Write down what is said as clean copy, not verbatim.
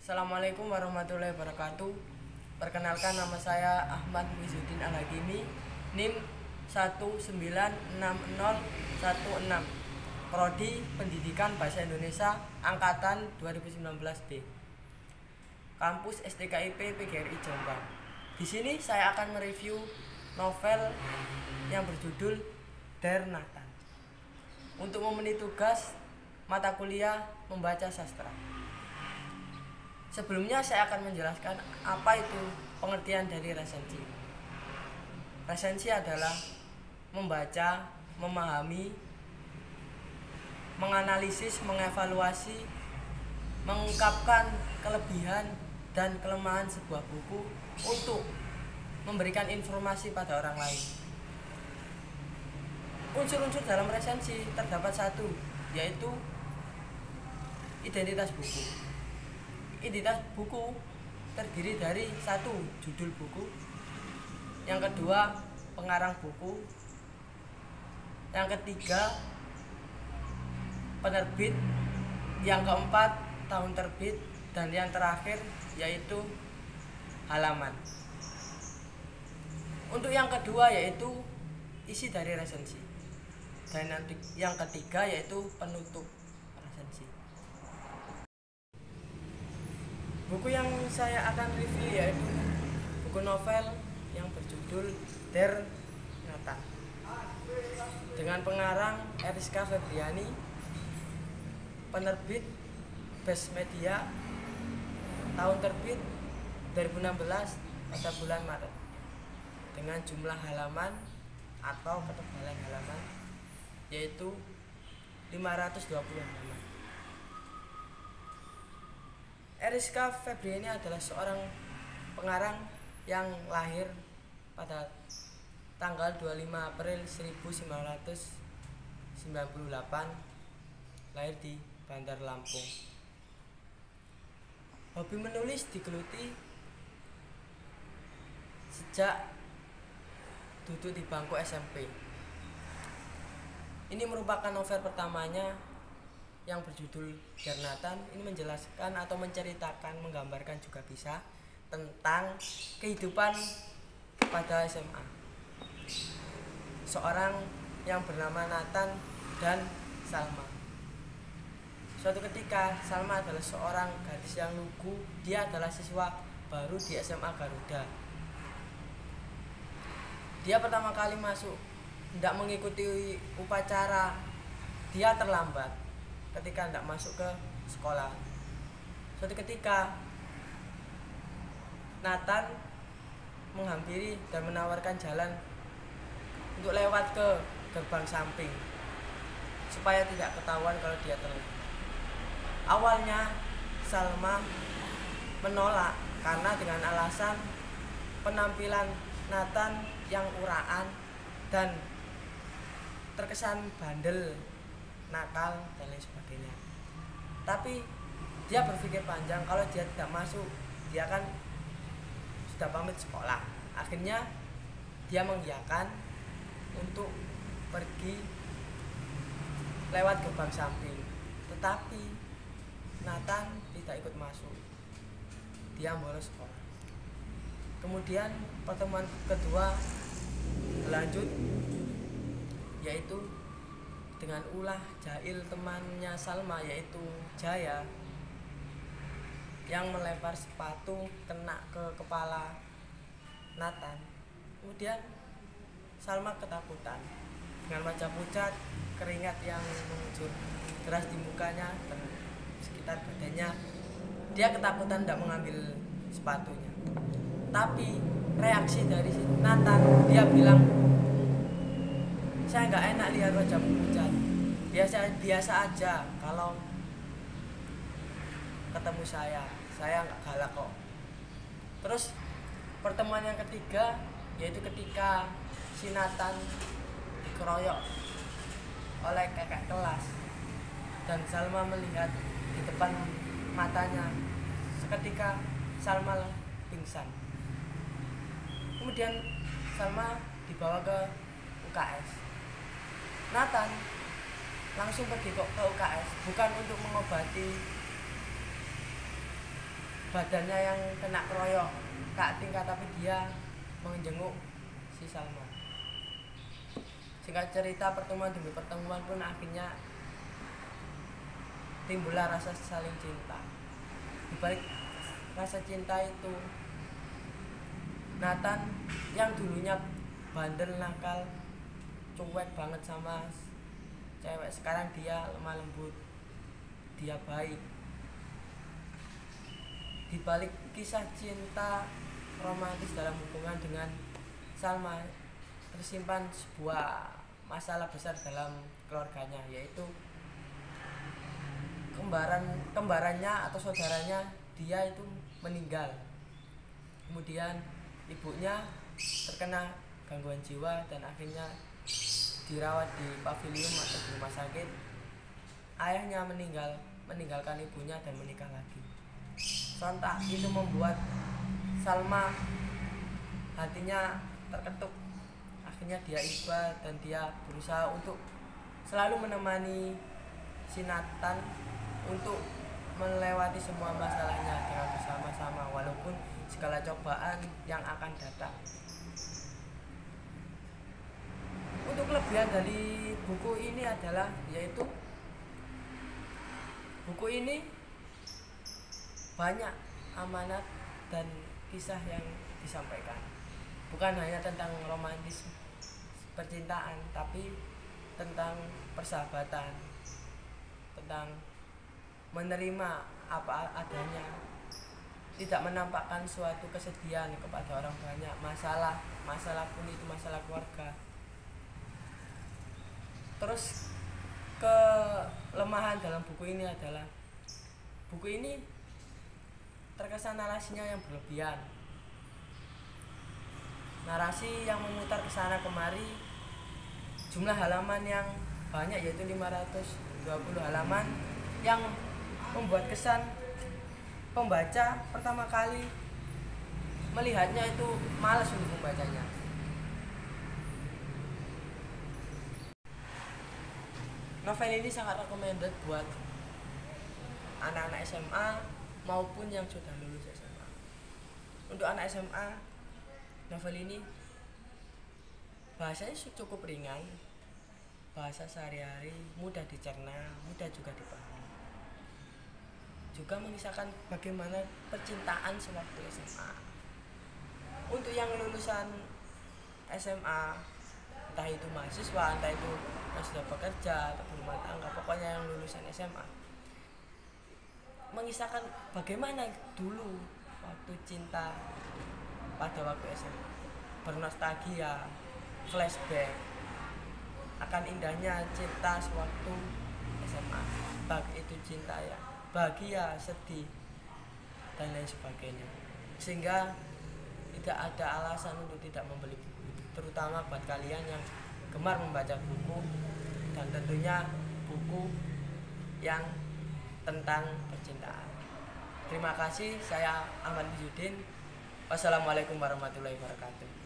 Assalamualaikum warahmatullahi wabarakatuh. Perkenalkan, nama saya Ahmad Muizuddin Al-Hakimi, NIM 1960116, Prodi Pendidikan Bahasa Indonesia Angkatan 2019B, Kampus STKIP PGRI Jombang. Di sini saya akan mereview novel yang berjudul Der Nathan untuk memenuhi tugas mata kuliah membaca sastra. Sebelumnya saya akan menjelaskan apa itu pengertian dari resensi. Resensi adalah membaca, memahami, menganalisis, mengevaluasi, mengungkapkan kelebihan dan kelemahan sebuah buku untuk memberikan informasi pada orang lain. Unsur-unsur dalam resensi terdapat satu, yaitu identitas buku. Identitas buku terdiri dari satu, judul buku, yang kedua, pengarang buku, yang ketiga, penerbit, yang keempat, tahun terbit, dan yang terakhir yaitu halaman. Untuk yang kedua yaitu isi dari resensi, dan yang ketiga yaitu penutup resensi. Buku yang saya akan review yaitu buku novel yang berjudul Der Nathan dengan pengarang Eriska Febriani, penerbit Best Media, tahun terbit 2016 pada bulan Maret, dengan jumlah halaman atau ketebalan halaman yaitu 520 halaman. Eriska Febriani adalah seorang pengarang yang lahir pada tanggal 25 April 1998, lahir di Bandar Lampung. Hobi menulis digeluti sejak duduk di bangku SMP. Ini merupakan novel pertamanya yang berjudul Der Nathan. Ini menjelaskan atau menceritakan, menggambarkan juga bisa tentang kehidupan pada SMA seorang yang bernama Nathan dan Salma. Suatu ketika Salma adalah seorang gadis yang lugu. Dia adalah siswa baru di SMA Garuda. Dia pertama kali masuk, tidak mengikuti upacara. Dia terlambat ketika tidak masuk ke sekolah. Suatu ketika Nathan menghampiri dan menawarkan jalan untuk lewat ke gerbang samping supaya tidak ketahuan kalau dia telat. Awalnya Salma menolak karena dengan alasan penampilan Nathan yang uraan dan terkesan bandel, nakal, dan lain sebagainya. Tapi dia berpikir panjang, kalau dia tidak masuk, dia kan sudah pamit sekolah. Akhirnya dia mengiyakan untuk pergi lewat gerbang samping. Tetapi Nathan tidak ikut masuk. Dia bolos sekolah. Kemudian pertemuan kedua berlanjut, yaitu dengan ulah jahil temannya Salma yaitu Jaya yang melempar sepatu kena ke kepala Nathan. Kemudian Salma ketakutan dengan wajah pucat, keringat yang mengucur deras di mukanya dan sekitar badannya. Dia ketakutan tidak mengambil sepatunya. Tapi reaksi dari Nathan, dia bilang, saya nggak enak lihat wajahmu pucat. Biasa aja kalau ketemu saya nggak galak kok. Terus pertemuan yang ketiga yaitu ketika si Nathan dikeroyok oleh kakak kelas dan Salma melihat di depan matanya. Seketika Salma pingsan. Kemudian Salma dibawa ke UKS. Nathan langsung pergi ke UKS bukan untuk mengobati badannya yang kena keroyok Kak Tingkat, tapi dia menjenguk si Salma. Singkat cerita, pertemuan demi pertemuan pun akhirnya timbullah rasa saling cinta. Di balik rasa cinta itu, Nathan yang dulunya bandel, nakal, cuek banget sama cewek, sekarang dia lemah lembut, dia baik. Di balik kisah cinta romantis dalam hubungan dengan Salma tersimpan sebuah masalah besar dalam keluarganya, yaitu kembarannya atau saudaranya dia itu meninggal. Kemudian ibunya terkena gangguan jiwa dan akhirnya dirawat di pavilion atau di rumah sakit. Ayahnya meninggalkan ibunya dan menikah lagi. Sontak itu membuat Salma hatinya terketuk. Akhirnya dia iba dan dia berusaha untuk selalu menemani si Nathan untuk melewati semua masalahnya dengan bersama-sama, walaupun segala cobaan yang akan datang. Untuk kelebihan dari buku ini adalah yaitu buku ini banyak amanat dan kisah yang disampaikan. Bukan hanya tentang romantis percintaan, tapi tentang persahabatan, tentang menerima apa adanya, tidak menampakkan suatu kesedihan kepada orang banyak. Masalah pun itu masalah keluarga. Terus kelemahan dalam buku ini adalah buku ini terkesan narasinya yang berlebihan, narasi yang memutar kesana kemari, jumlah halaman yang banyak yaitu 520 halaman, yang membuat kesan pembaca pertama kali melihatnya itu malas untuk membacanya. Novel ini sangat recommended buat anak-anak SMA maupun yang sudah lulus SMA. Untuk anak SMA, novel ini bahasanya cukup ringan, bahasa sehari-hari, mudah dicerna, mudah juga dipahami. Juga mengisahkan bagaimana percintaan sewaktu SMA. Untuk yang lulusan SMA, entah itu mahasiswa, entah itu yang sudah bekerja atau berumah tangga, pokoknya yang lulusan SMA, mengisahkan bagaimana dulu waktu cinta pada waktu SMA, bernostalgia, flashback akan indahnya cinta sewaktu SMA, baik itu cinta ya bahagia, sedih, dan lain sebagainya, sehingga tidak ada alasan untuk tidak membeli buku itu, terutama buat kalian yang gemar membaca buku dan tentunya buku yang tentang percintaan. Terima kasih, saya Ahmad Yudin. Wassalamualaikum warahmatullahi wabarakatuh.